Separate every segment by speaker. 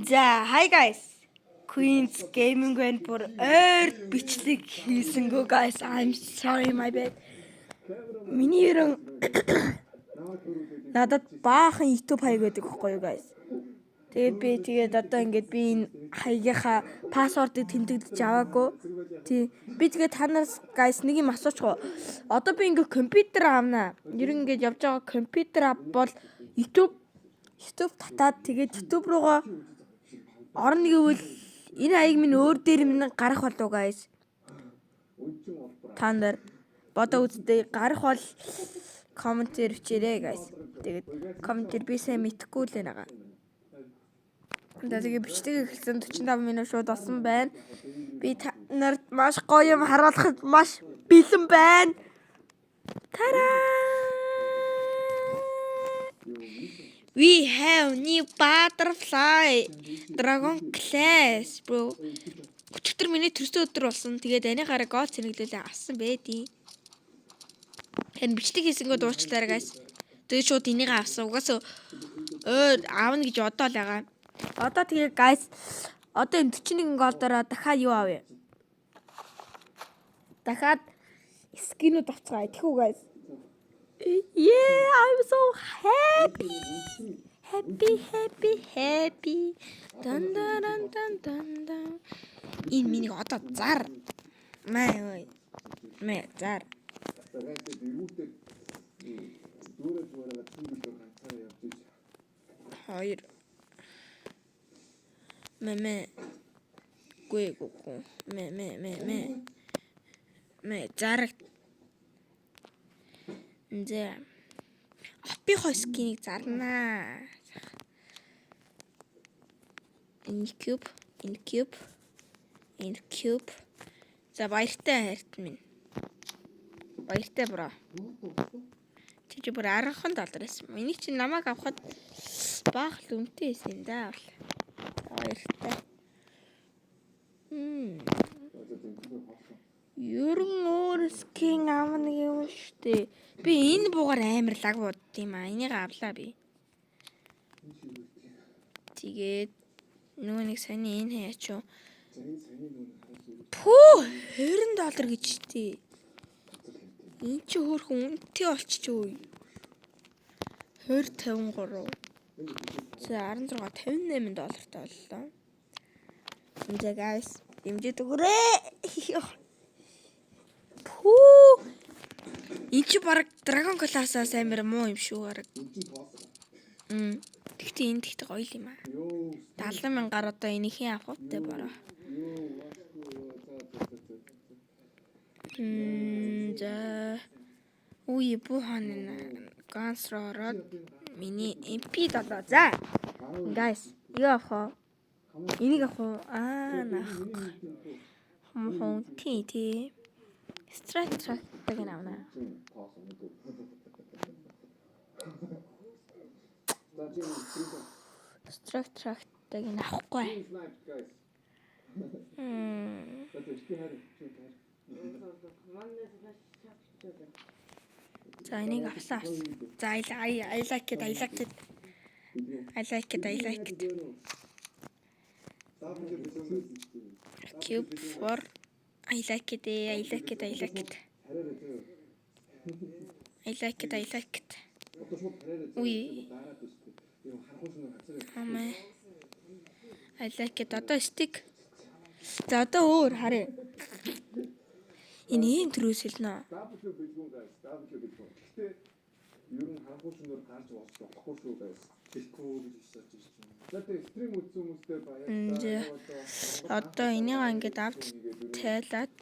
Speaker 1: За, hi guys. Queen's Gaming and бүр ойр бичлэг хийсэнгөө guys. I'm sorry my bad. Миний ерөн надад баахан YouTube хаяг байдаг байхгүй юу guys. Тэгээд одоо ингээд би энэ хаягийнхаа пассвордыг тэмдэглэж аваагүй. Би тэгээд танаас guys нэг юм асуучих уу. Одоо би ингээд компьютер аавна. Ерөн ингээд явж байгаа компьютер авбал YouTube татаад тэгээд YouTube руугаа орно гэвэл энэ хаяг минь өөр дээр минь гарах болов guys. Та нар бодоо үзтээ гарах бол комментээр бичээрэй guys. Тэгээд комментээр би сайн мэдэхгүй л байгаа. Тэгээд бичлэг эхэлсэн 45 минут шууд болсон байна. Би та нарт маш гоё юм харуулахад маш бэлэн байна. Тараа! We have new butterfly dragon class bro. 34 минут төрсөн өдөр болсон. Тэгээд анийхаараа гол цэнэглүүлээ авсан байдیں۔ Хэн бичлэг хийсэнгөө дуучлаарай guys. Тэгээд шууд энийг авсан. Угаасаа аавна гэж бодоо л байгаа. Одоо тэгээ guys одоо энэ 41 голдороо дахиад юу авъя? Дахиад скинүүд авцгаа. Тэхүү guys. Yeah, I'm so happy. Happy. Дан. Энэ миний одоо зар. Маа зар. Хоёр. Мэ. Гүй. Мэ зар. Нэ. Би хоскинийг зарнаа. Энэ cube. За баяртай хайрт минь. Баяртай бро. Чи бүр 10 доллараас. Энийг чи намайг авахад баах л үнэтэй байсан да. Баяртай. Ерөн өөр скин аавна гэв штэ. Би энэ буугаар амар лаг бод юм аа. Энийг авлаа би. Тэгээд нөгөө нэг саний энэ хаяач юу? Пүү $20 гэж штэ. Энд чи хөөрхөн үнэтэй болчихгүй. 253. За $16.58 боллоо. Энд guys, дэмжиж өгөөрэй. Пүү. Энд чи баг Dragon Class-аас амар муу юм шүү гараг. Тэгтээ энэ гоё юм аа. 70,000 одоо энийхээ авахтай бороо. За. Үе бухан гансроо ороод миний MP7 за. Guys, юу авах вэ? Энийг авах уу? Нахгүй. Тий. Страйк авна. Страйк авахгүй. За энийг авсан. За I like it. Cube for I like it. Уй. I like it. Одоо stick. За одоо өөр харъя. Энэ төрөөс хэлнэ.
Speaker 2: Ерөн харанхуйчноор гарч болохгүй шүү guys. Тэгэхгүй гэж хэлж байна. За стрим үзсэн хүмүүстэй баярлалаа.
Speaker 1: Одоо энийг ингээд авч тайлаад.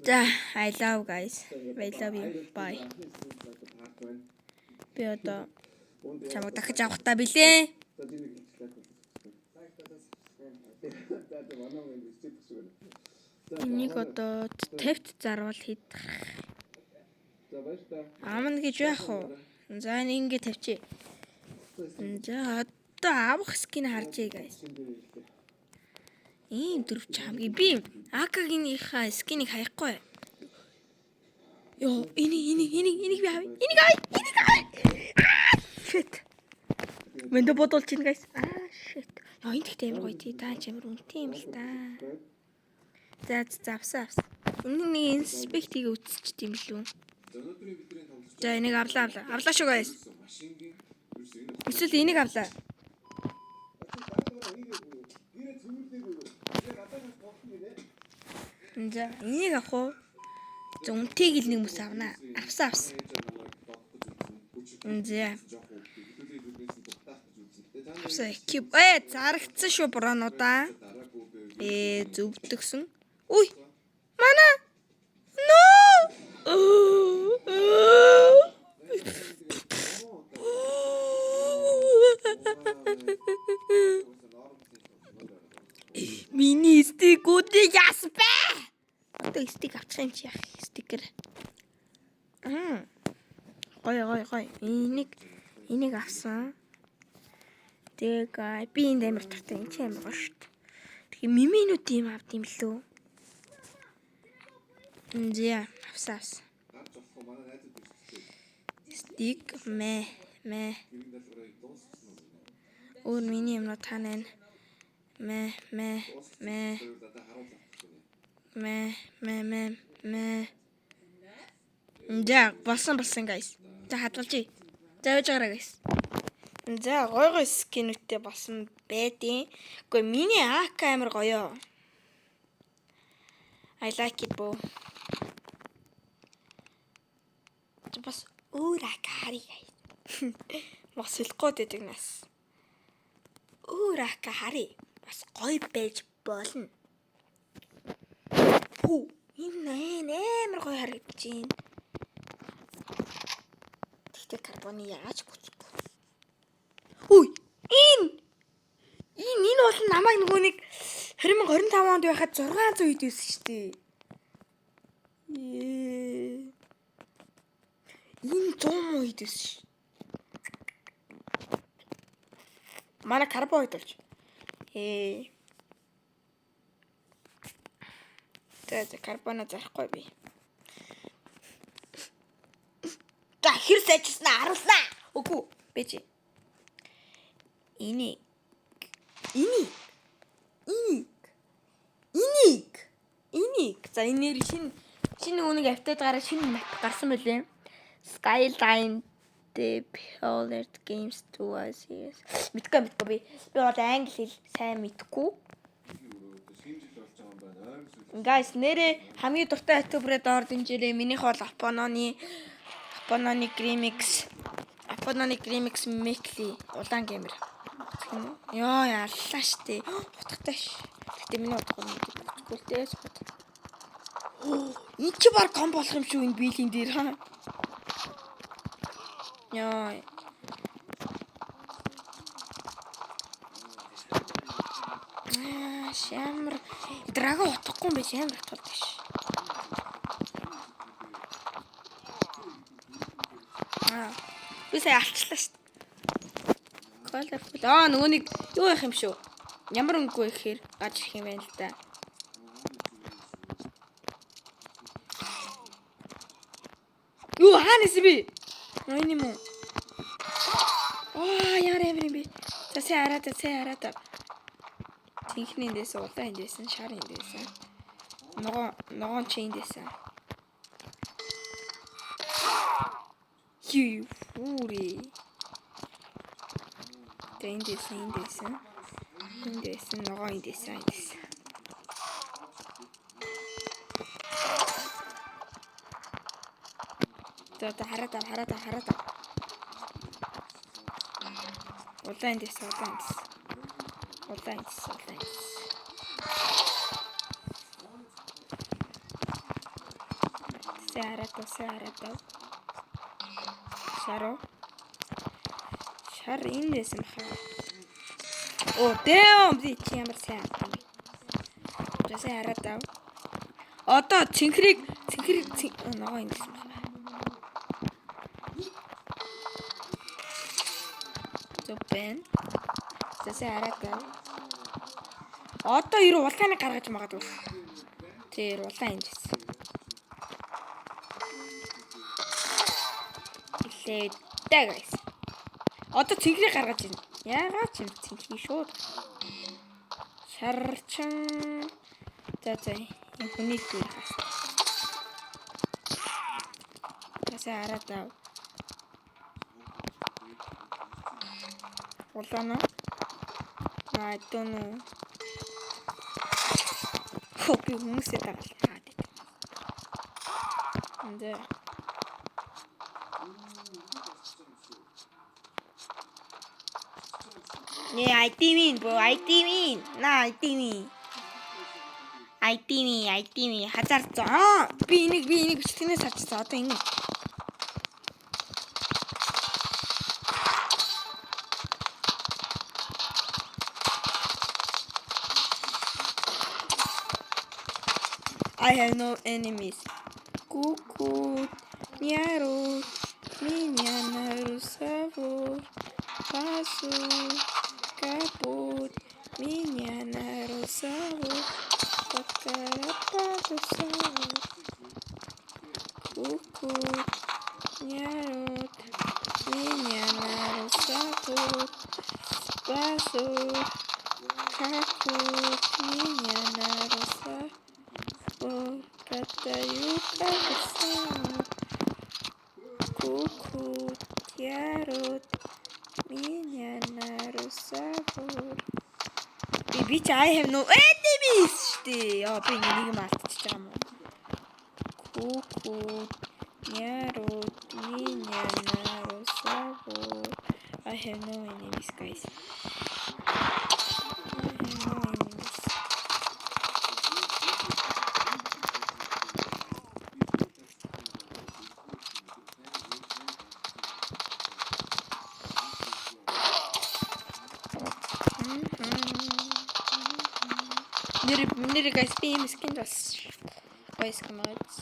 Speaker 1: За I love guys. I love you. Bye. Би одоо чамайг дахиж авах та билээ. Энийг одоо 50-т зарвал хийх. Аамна гэж яах вэ? За нэг ингэ тавьчих. За одоо авах скин харжээ guys. Ийм дөрвч хамгийн би Акагийнхаа скинийг хаяхгүй. Йоо, энийг би авъя. Энийг авъя. Shit. Мэндэ бодол чинь guys. Shit. Яа энэ ихтэй амар гоё тий. Та чамар үнэтэй юм л та. За авсаа. Энэ нэг инспектийг үзчих юм лүү. За энийг авлаа. Авлаа шүү guys. Эсвэл энийг авлаа. За энийг авах уу? За үнэтэйг л нэг мөс авнаа. Авсан. За. Авсан экип. Зарагдсан шүү бронуудаа. Зөвдөгсөн. Үй. Мана. No. Миний стикүүдийг яспэ. Одоо стик авчих юм чи яах стикер. Гой. Энийг авсан. Тэгээ би энэ амар тартай энэ ч амар гоё шүү дээ. Тэгээ миминүүд юм авд юм лөө. Зя авсан. Стик мэ. Өөр миний юмнууд танаа. Мэ. За болсон guys. За хадгалж. За явж байгаарай guys. За гой скинүүтэй болсон байдیں۔ Гэхдээ миний АК амар гоё. I like it бо. Бас өөр АК харъя guys. Мос хэлэхгүй дэдэг нас. Өөр АК харъя. Бас гоё байж болно. Энэ амар гоё харагдаж байна. Тэгтээ карбоны яаж бүчих. Үй, энэ бол намайг нөгөө нэг 2025 онд байхад 600 ид байсан шүү дээ. Энэ 100 ид байсан шүү. Манай карбон ид болж. За карбона зарахгүй би. За хэр сайжснаа харуулнаа. Үгүй бэж. Энийг. За энээр шинэ үнийг автаад гараа шинэ мап гарсан байлээ. Skyline Developed Games 2 series. Мэдгүй би. Би бол англи хэл сайн мэдгүй. Guys, нэрээ хамгийн дуртай ютуберээр доор дэмжээрэй. Минийх бол Апононы Grimix Mekli улаан геймер. Яа яллаа штэ. Утгатай ш. Гэтэ миний утга нь бүтгүүлтэй сууд. Энд чи баг ком болох юм шүү энэ биелийн дээр хаа. Яа. Шамар драга утгахгүй юм биш амар утгатай ш. Би сая алчлаа ш. Colorful. Нөгөө нэг юу байх юм шүү. Ямар өнгөө ихээр гаж ирэх юм байна л да. Юу хаанаас би? Энэ юм уу? Яар юм би. Засаа хараад. Тинхний дэс улаан эндээсэн, шар эндээсэн. Ногоон чи эндээсэн. Юури. Эндээсэн. Ногоон эндээсэн. За хараад. Улаан эндээсэн. Сарата. Шар эндээсэн хаа. Damn би чи ямар сайн. Жасаа хараад ав. Одоо цэнхрийг ногоо эндээсэн хаа. Зөвбэн. Жасаа хараад ав. Одоо ирүү улааныг гаргаж магадгүй. Тэр улаан эндээсэн. Илээ даа guys. Одоо цэнхрийг гаргаж байна. Яагаад ч юм цэнхий шууд. Шарчин. За энэ хүнийг бүр хас. Тасаа хараад ав. Улаана. I don't know. Хөөе хүмүүсээ дагалаад. Энд Yeah, I mean, bro. I mean. Nah, I mean. Хазар. Би энийг бичлэгнээс харчихсан. Одоо ингэ. I have no enemies. Cuckoo, Niaro, Minya, Narusavor, Pasu, Kaput, Minya, Narusavor, Pakarapagusavor, Cuckoo, Niaro, Minya, Narusavor, Pasu, Kaput, Minya, Narusavor. Katayuka besar, kuku tiarut, minha narusavor. Bitch, I have no enemies. Ja, bin ich nie gemacht. Kuku tiarut, minha narusavor. I have no enemies, guys. Meneer guys, ben je misschien dat wijs gemaakt.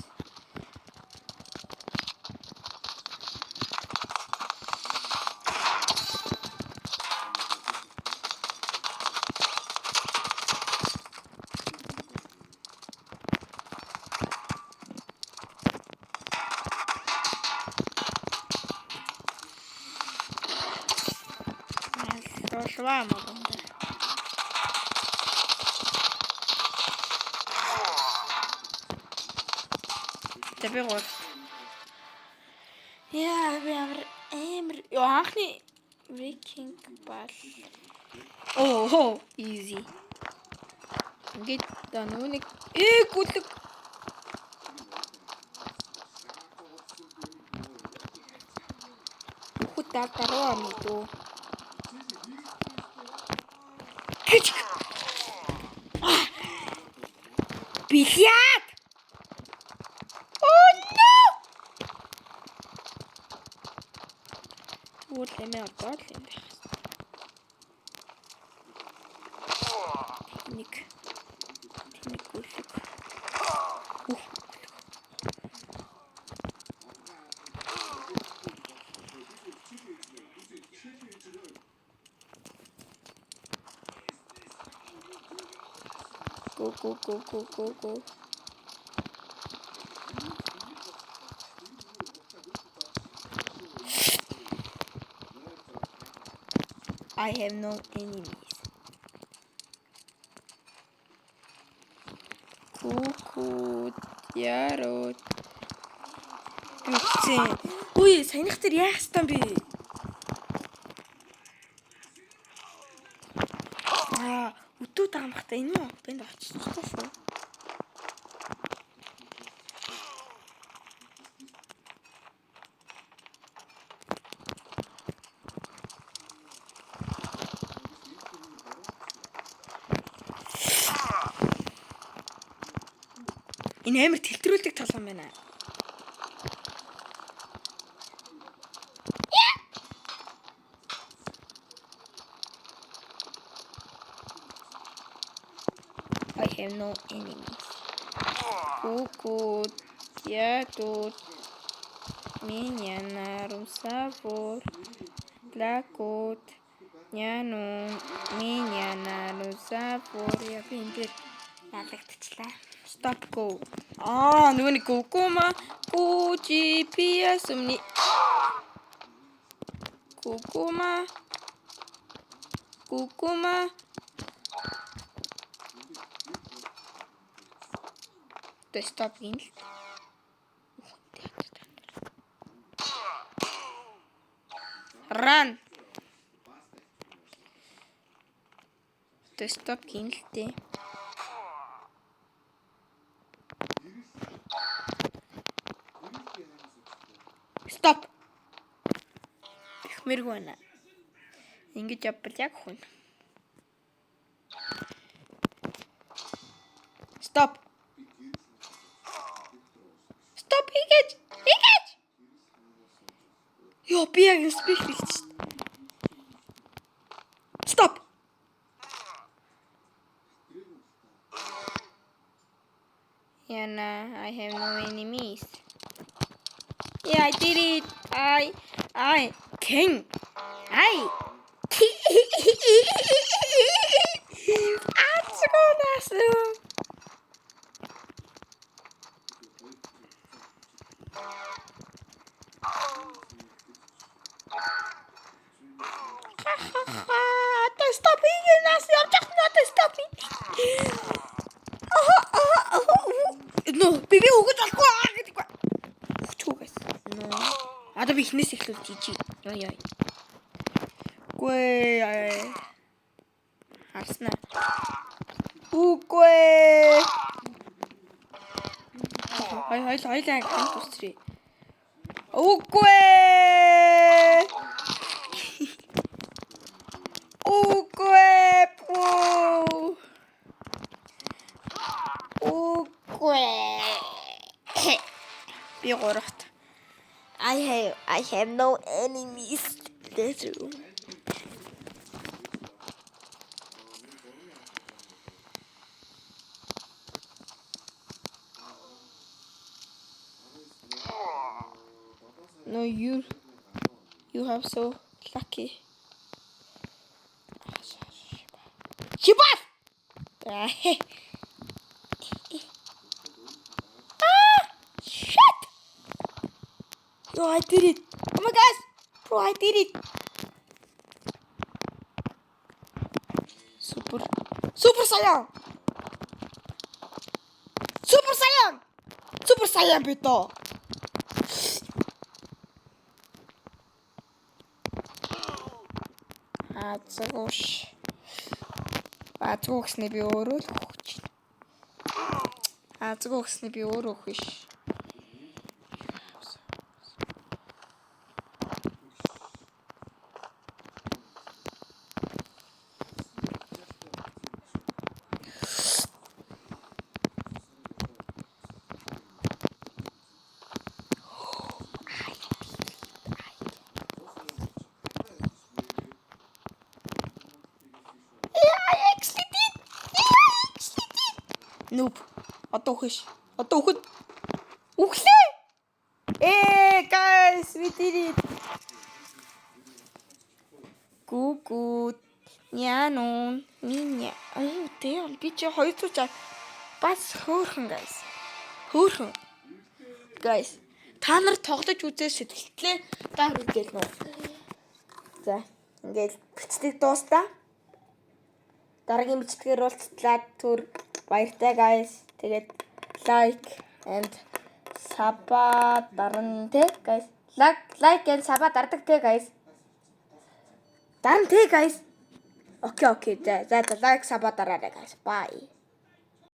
Speaker 1: Dat is waar, man. Tabi ja, we hebben Emmer. Ja, niet. Breaking ball. Oh, easy. Get dan hoe ik. Goed. Goed daar aan niet toe. Biljart! Oh no! Wordt hij mij op dat in Techniek goed. Go. I have no enemies. Cuckoo, Tiarot. Ui, саяных тэр яах ёстой юм бэ? Өтөө таамахтай энэ үү? Бэнд оччихсон шүү. Энэ амар тэлтрүүлдэг толгой байна. I have no enemies. Cuckoo, Tiarot, Minha narusavor, Lakot, Nyano, Minha narusavor. Я бинтэр ялагдчихлаа. Stop go. Нөгөө нэг Кукума, GPS өмнө. Кукума. Кукума. Тэ стоп гин. Run. Тэ стоп гин л дээ. Стоп. Ихмэргүй байна. Ингэж явбал яг хүн. Стоп. Стоп хийж. Ёо би яг спиш хийж. Стоп. Yana, I have no enemies. Yeah, I did it. I king. 아츠고나스. Тэ стоп хийгээс явчих надад стоп. No, би өгөж болохгүй аа гэдэггүй. Хүчгүйгээс. No. Одоо би ихнээс эхлүүл жижиг. Яа. Гүй. Харснаа. Үгүй. Хоёлаа хамт үсрээ. Үгүй. Үгүй. Би гоорот. I have no enemies. That's true. No, you have so lucky. Shiba! Shit! Bro, I did it. Oh my gosh! Bro, I did it. Super Saiyan! Super Saiyan bito! Аацгүйсний би өөрөө л өгч байна. Аацгүйсний би өөрөө өгөх биш. Noob. Одоо өгөш. Өглөө. Guys, we did it. Гүгүү. Няно. Минья. Damn, би чи 260 бас хөөрхөн guys. Guys, та нар тоглож үзээ сэтгэлтлээ та хүргээл нөө. За, ингээд бичдэг дуустаа. Дараагийн бичдгээр уулзлаа түр баяртай guys. Тэгээд like and саба даран тэ guys. Like and саба дардаг тэ guys. Даран тэ guys. Okay. За like саба дараарай guys. Bye.